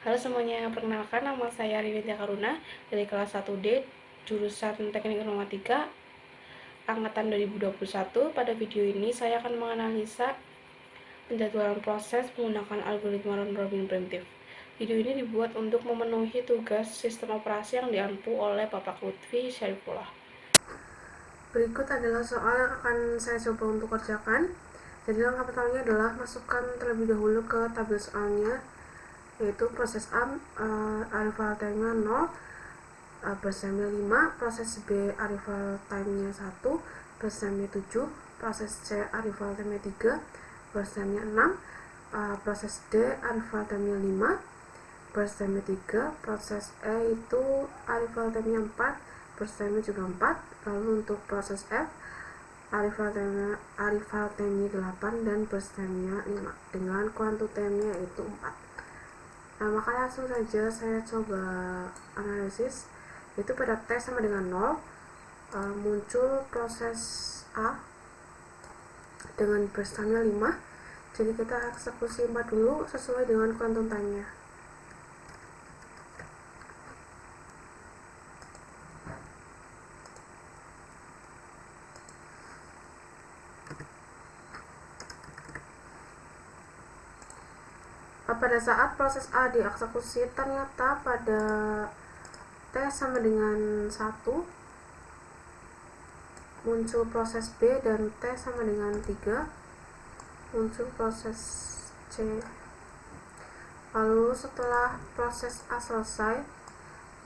Halo semuanya, perkenalkan nama saya Rinitya Karuna dari kelas 1D jurusan Teknik Informatika angkatan 2021. Pada video ini saya akan menganalisa penjadwalan proses menggunakan algoritma round robin primitif. Video ini dibuat untuk memenuhi tugas sistem operasi yang diampu oleh Bapak Lutfi Syarifullah. Berikut adalah soal yang akan saya coba untuk kerjakan. Jadi langkah pertamanya adalah masukkan terlebih dahulu ke tabel soalnya, yaitu proses A arrival time-nya 0, persennya 5, proses B arrival time-nya 1, persennya 7, proses C arrival time-nya 3, persennya 6, proses D arrival time-nya 5, persennya 3, proses E itu arrival time-nya 4, persennya juga 4. Lalu untuk proses F arrival time-nya 8 dan persennya 5 dengan kuantum time-nya yaitu 4. Nah, maka langsung saja saya coba analisis, yaitu pada T sama dengan 0 muncul proses A dengan persennya 5. Jadi kita eksekusi 4 dulu sesuai dengan kuantum time-nya. Pada saat proses A dieksekusi, ternyata pada T sama dengan 1 muncul proses B, dan T sama dengan 3 muncul proses C. Lalu setelah proses A selesai,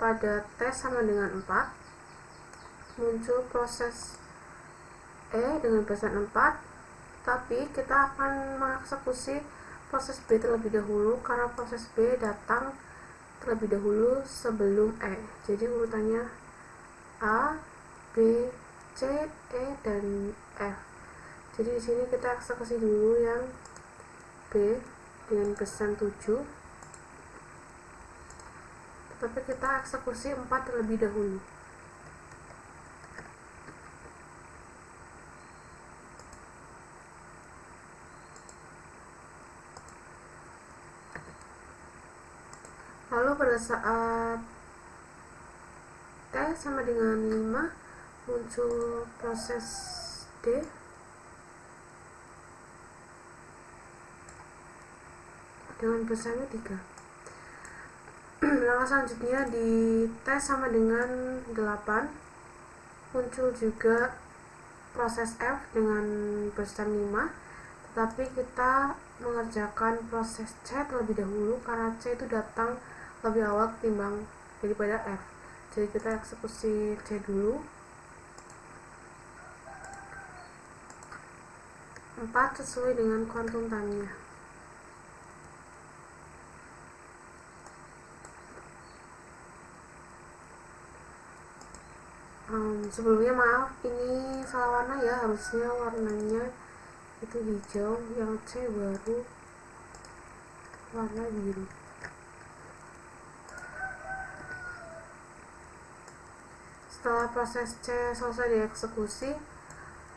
pada T sama dengan 4 muncul proses E dengan persen 4, tapi kita akan mengeksekusi proses B terlebih dahulu karena proses B datang terlebih dahulu sebelum E. Jadi urutannya A, B, C, E, dan F. Jadi di sini kita eksekusi dulu yang B dengan persen 7, tetapi kita eksekusi 4 terlebih dahulu. Lalu pada saat T sama dengan 5 muncul proses D dengan persennya 3. Langkah selanjutnya di T sama dengan 8 muncul juga proses F dengan persen 5, tetapi kita mengerjakan proses C terlebih dahulu karena C itu datang lebih awal ketimbang daripada F. Jadi kita eksekusi C dulu. 4 sesuai dengan kuantum time-nya. Sebelumnya maaf, ini salah warna ya, harusnya warnanya itu hijau, yang C baru warna biru. Setelah proses C selesai dieksekusi,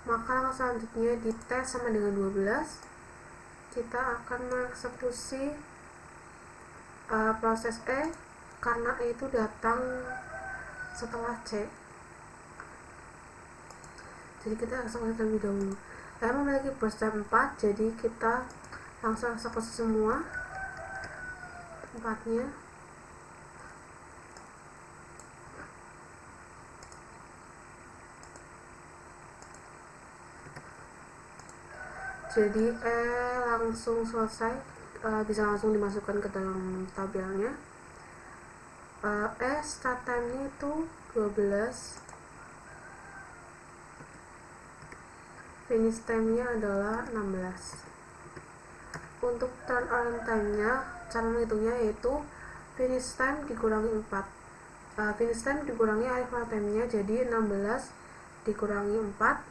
maka selanjutnya di T sama dengan 12 kita akan mengeksekusi proses E karena E itu datang setelah C. Jadi kita eksekusi terlebih dahulu. E memiliki persen 4, jadi kita langsung eksekusi semua 4-nya. Jadi E langsung selesai, bisa langsung dimasukkan ke dalam tabelnya. E start time-nya itu 12, finish time-nya adalah 16. Untuk turn around time-nya, cara menghitungnya yaitu finish time dikurangi 4. Finish time dikurangi arrival time-nya, jadi 16 dikurangi 4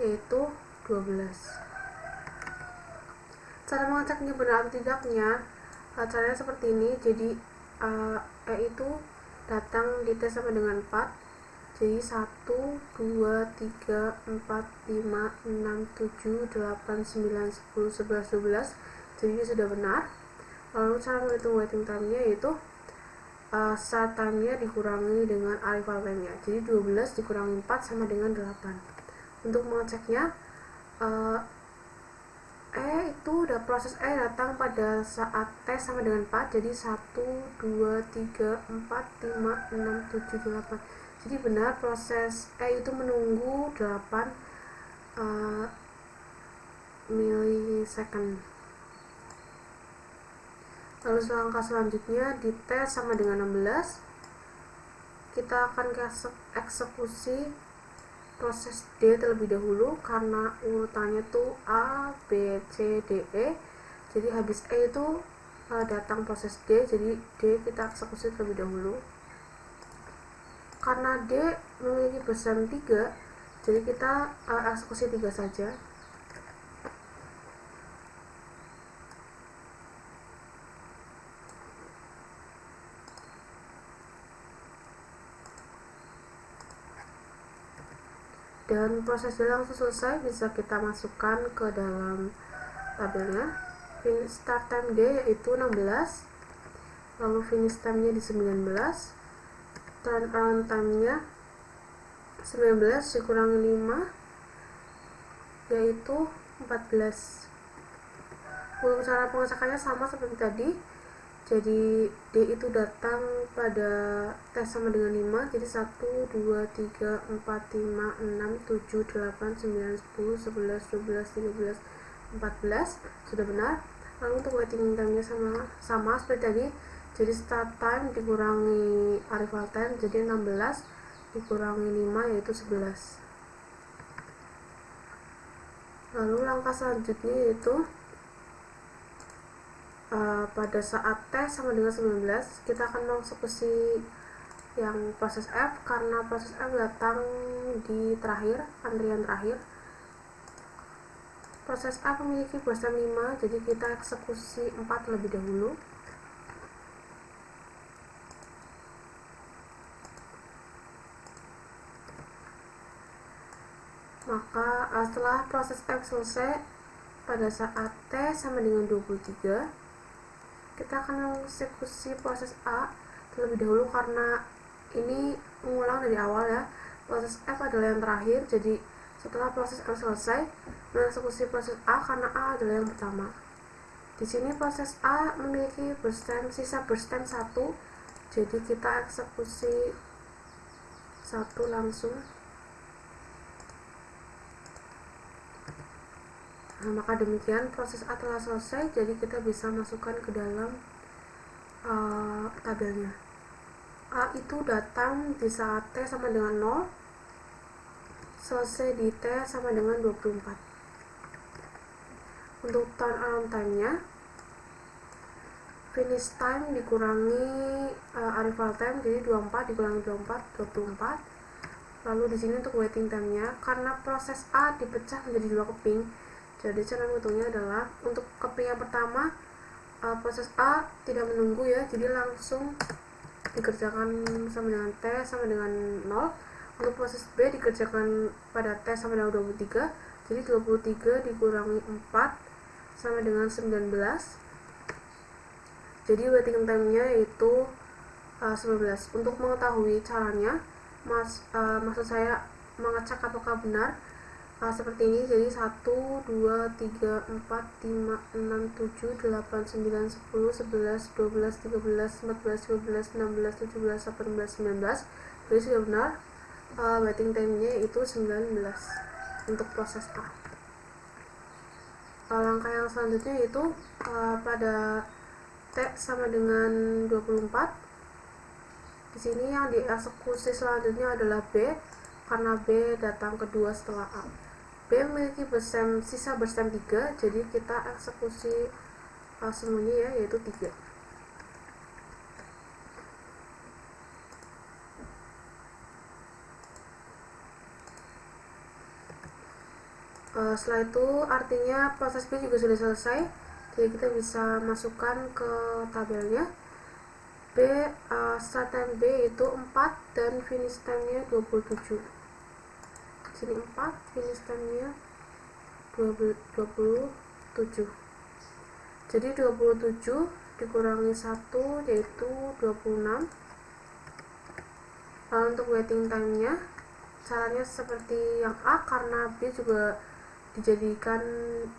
yaitu 12. Cara mengeceknya benar atau tidaknya, caranya seperti ini. Jadi E itu datang di T sama dengan 4, jadi 1, 2, 3, 4, 5, 6, 7, 8, 9, 10, 11, 12. Jadi sudah benar. Lalu cara menghitung waiting time-nya yaitu start time-nya dikurangi dengan arrival time-nya. Jadi 12 dikurangi 4 sama dengan 8. Untuk mengeceknya, proses E datang pada saat T sama dengan 4. Jadi 1, 2, 3, 4, 5, 6, 7, 8. Jadi benar proses E itu menunggu 8 milisecond. Lalu langkah selanjutnya di T sama dengan 16, kita akan eksekusi proses D terlebih dahulu karena urutannya tuh A, B, C, D, E. Jadi habis E itu datang proses D, jadi D kita eksekusi terlebih dahulu. Karena D memiliki bersam 3, jadi kita eksekusi 3 saja. Dan proses D langsung selesai, bisa kita masukkan ke dalam tabelnya. Start time D yaitu 16, lalu finish time-nya di 19, turnaround time-nya 19 dikurangi 5 yaitu 14. Untuk cara pengecekannya sama seperti tadi. Jadi D itu datang pada T sama dengan 5. Jadi 1, 2, 3, 4, 5, 6, 7, 8, 9, 10, 11, 12, 13, 14. Sudah benar. Lalu untuk waiting time-nya sama seperti tadi. Jadi start time dikurangi arrival time, jadi 16 dikurangi 5 yaitu 11. Lalu langkah selanjutnya yaitu pada saat T sama dengan 19, kita akan mengeksekusi yang proses F karena proses F datang di terakhir, antrian terakhir. Proses F memiliki bersam 5, jadi kita eksekusi 4 terlebih dahulu. Maka setelah proses F selesai, pada saat T sama dengan 23, kita akan mengeksekusi proses A terlebih dahulu karena ini mengulang dari awal ya. Proses F adalah yang terakhir, jadi setelah proses F selesai, mengeksekusi proses A karena A adalah yang pertama. Di sini proses A memiliki sisa burst time 1, jadi kita eksekusi 1 langsung. Maka demikian proses A telah selesai, jadi kita bisa masukkan ke dalam tabelnya. A itu datang di saat T sama dengan 0, selesai di T sama dengan 24. Untuk turnaround time-nya, finish time dikurangi arrival time, jadi 24 dikurangi 24. Lalu di sini untuk waiting time-nya, karena proses A dipecah menjadi 2 keping, jadi cara menghitungnya adalah untuk keping yang pertama proses A tidak menunggu ya, jadi langsung dikerjakan sama dengan T sama dengan 0. Untuk proses B dikerjakan pada T sama dengan 23, jadi 23 dikurangi 4 sama dengan 19. Jadi waiting time-nya itu 19. Untuk mengetahui caranya, maksud saya mengecek apakah benar, seperti ini. Jadi 1, 2, 3, 4, 5, 6, 7, 8, 9, 10, 11, 12, 13, 14, 15, 16, 17, 18, 19. Jadi sudah benar, waiting time-nya itu 19 untuk proses A. Langkah yang selanjutnya itu pada T sama dengan 24. Di sini yang dieksekusi selanjutnya adalah B karena B datang kedua setelah A. B memiliki sisa bersam 3, jadi kita eksekusi semuanya ya, yaitu 3. Setelah itu artinya proses B juga sudah selesai, jadi kita bisa masukkan ke tabelnya. B, start time B itu 4 dan finish time-nya 27. Sini 4, finish time-nya 27. Jadi 27 dikurangi 1 yaitu 26. Lalu untuk waiting time-nya caranya seperti yang A, karena B juga dijadikan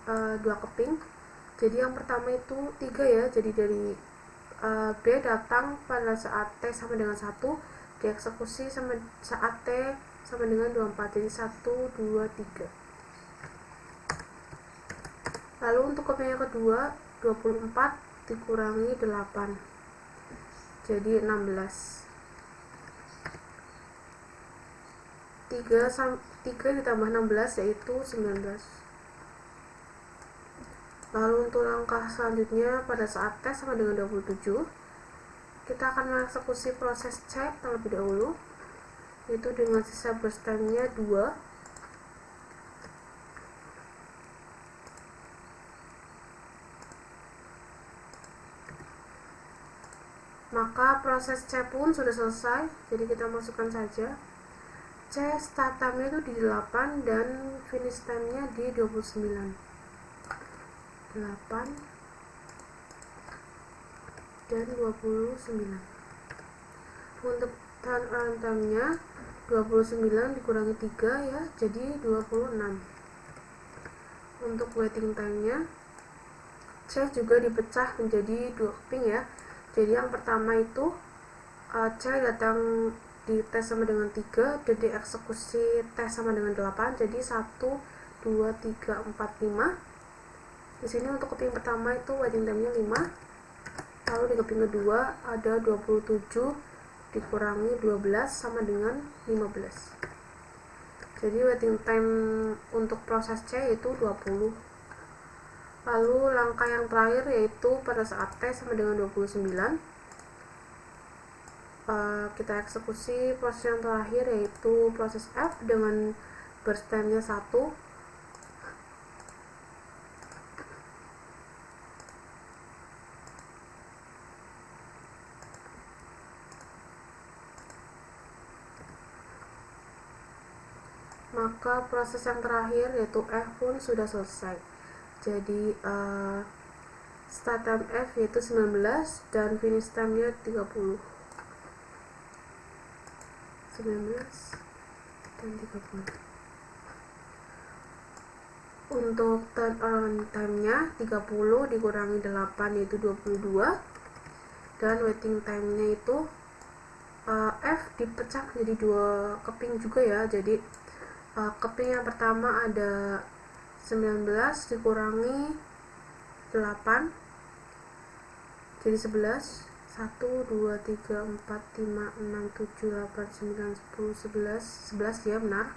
2 keping. Jadi yang pertama itu 3 ya, jadi dari B datang pada saat T sama dengan 1, dieksekusi sama saat T sama dengan 24, jadi 1, 2, 3. Lalu untuk keping yang kedua 24 dikurangi 8, jadi 16. 3 ditambah 16 yaitu 19. Lalu untuk langkah selanjutnya pada saat T sama dengan 27, kita akan mengeksekusi proses C terlebih dahulu, yaitu dengan sisa burst time-nya 2. Maka proses C pun sudah selesai, jadi kita masukkan saja. C start time-nya itu di 8 dan finish time-nya di 29. 8 dan 29. Untuk turn around time-nya 29 dikurangi 3 ya, jadi 26. Untuk waiting time-nya C juga dipecah menjadi 2 keping ya. Jadi yang pertama itu C datang di T sama dengan 3 dan dieksekusi T sama dengan 8, jadi 1, 2, 3, 4, 5. Di sini untuk keping pertama itu waiting time-nya 5. Lalu di keping kedua ada 27 dikurangi 12 sama dengan 15. Jadi waiting time untuk proses C yaitu 20. Lalu langkah yang terakhir yaitu pada saat T sama dengan 29, kita eksekusi proses yang terakhir yaitu proses F dengan burst time-nya 1. Maka proses yang terakhir yaitu F pun sudah selesai. Jadi start time F yaitu 19 dan finish time-nya 30. 19 dan 30. Untuk turn around time-nya 30 dikurangi 8 yaitu 22, dan waiting time-nya itu F dipecah menjadi 2 keping juga ya. Jadi keping yang pertama ada 19 dikurangi 8, jadi 11. 1, 2, 3, 4, 5, 6, 7, 8, 9, 10, 11 ya, benar.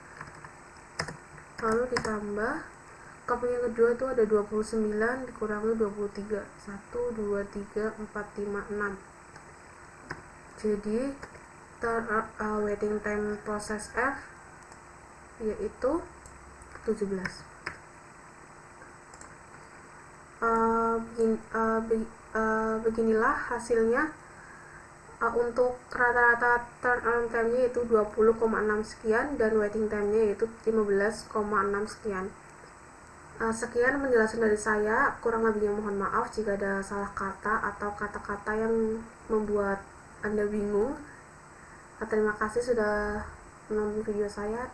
Lalu ditambah keping yang kedua itu ada 29 dikurangi 23. 1, 2, 3, 4, 5, 6. Jadi waiting time proses F yaitu 17. Beginilah hasilnya. Untuk rata-rata turn around time-nya yaitu 20,6 sekian dan waiting time-nya yaitu 15,6 sekian. Sekian penjelasan dari saya, kurang lebihnya mohon maaf jika ada salah kata atau kata-kata yang membuat Anda bingung. Terima kasih sudah menonton video saya.